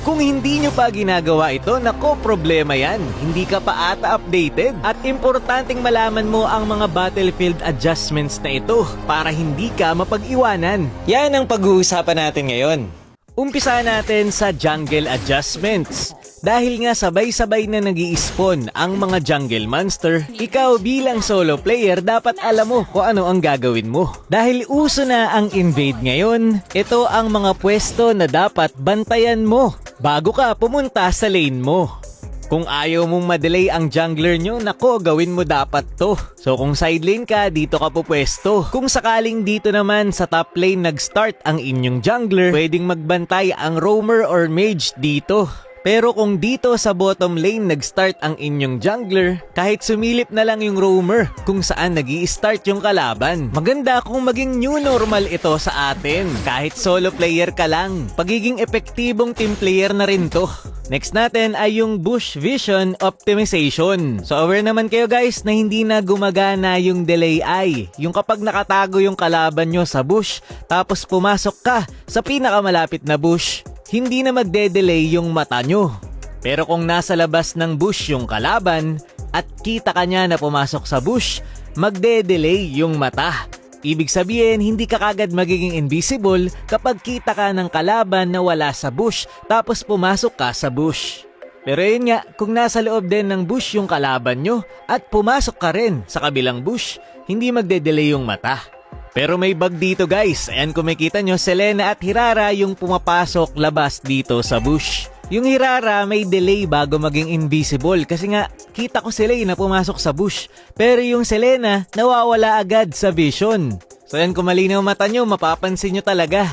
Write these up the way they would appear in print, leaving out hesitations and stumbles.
Kung hindi nyo pa ginagawa ito, nako problema yan. Hindi ka pa ata updated. At importanteng malaman mo ang mga battlefield adjustments na ito para hindi ka mapag-iwanan. Yan ang pag-uusapan natin ngayon. Umpisa natin sa jungle adjustments. Dahil nga sabay-sabay na nag-i-spawn ang mga jungle monster, ikaw bilang solo player dapat alam mo kung ano ang gagawin mo. Dahil uso na ang invade ngayon, ito ang mga pwesto na dapat bantayan mo bago ka pumunta sa lane mo. Kung ayaw mong madelay ang jungler nyo, nako, gawin mo dapat to. So kung side lane ka, dito ka pupwesto. Kung sakaling dito naman sa top lane nag-start ang inyong jungler, pwedeng magbantay ang roamer or mage dito. Pero kung dito sa bottom lane nag-start ang inyong jungler, kahit sumilip na lang yung roamer kung saan nag-i-start yung kalaban. Maganda kung maging new normal ito sa atin. Kahit solo player ka lang, pagiging epektibong team player na rin to. Next natin ay yung bush vision optimization. So aware naman kayo guys na hindi na gumagana yung delay eye. Yung kapag nakatago yung kalaban nyo sa bush, tapos pumasok ka sa pinakamalapit na bush, hindi na magde-delay yung mata nyo. Pero kung nasa labas ng bush yung kalaban at kita ka niya na pumasok sa bush, magde-delay yung mata. Ibig sabihin, hindi ka kagad magiging invisible kapag kita ka ng kalaban na wala sa bush tapos pumasok ka sa bush. Pero yun nga, kung nasa loob din ng bush yung kalaban nyo at pumasok ka rin sa kabilang bush, hindi magde-delay yung mata. Pero may bug dito guys. Ayan, kung makita nyo, Selena at Hirara yung pumapasok labas dito sa bush. Yung Hirara may delay bago maging invisible kasi nga kita ko sila na pumasok sa bush. Pero yung Selena nawawala agad sa vision. So yan, kung malinaw mata nyo, mapapansin nyo talaga.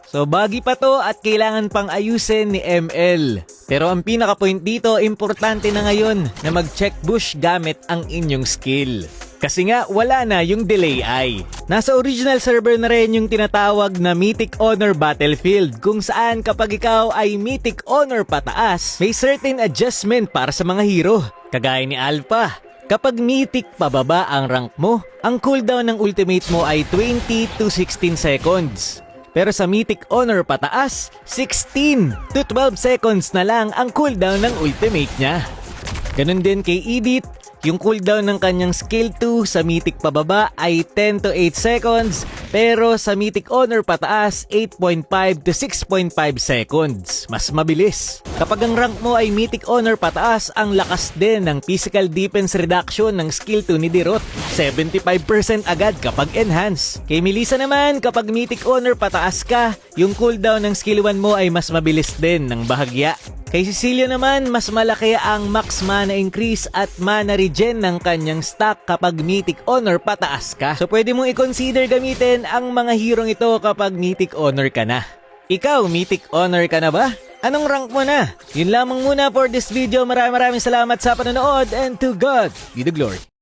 So buggy pa to at kailangan pang ayusin ni ML. Pero ang pinaka-point dito, importante na ngayon na mag-check bush gamit ang inyong skill. Kasi nga wala na yung delay eye. Nasa original server na rin yung tinatawag na Mythic Honor Battlefield kung saan kapag ikaw ay Mythic Honor pataas, may certain adjustment para sa mga hero. Kagaya ni Alpha. Kapag Mythic pababa ang rank mo, ang cooldown ng ultimate mo ay 20 to 16 seconds. Pero sa Mythic Honor pataas, 16 to 12 seconds na lang ang cooldown ng ultimate niya. Ganun din kay Edith. Yung cooldown ng kanyang skill 2 sa Mythic pababa ay 10 to 8 seconds, pero sa Mythic Honor pataas, 8.5 to 6.5 seconds. Mas mabilis. Kapag ang rank mo ay Mythic Honor pataas, ang lakas din ng physical defense reduction ng skill 2 ni Dirot. 75% agad kapag enhance. Kay Melissa naman, kapag Mythic Honor pataas ka, yung cooldown ng skill 1 mo ay mas mabilis din ng bahagya. Kay Cecilia naman, mas malaki ang max mana increase at mana regen ng kanyang stack kapag Mythic Honor pataas ka. So pwede mong i-consider gamitin ang mga hirong ito kapag Mythic Honor ka na. Ikaw, Mythic Honor ka na ba? Anong rank mo na? Yun lamang muna for this video. Maraming salamat sa panonood and to God be the glory.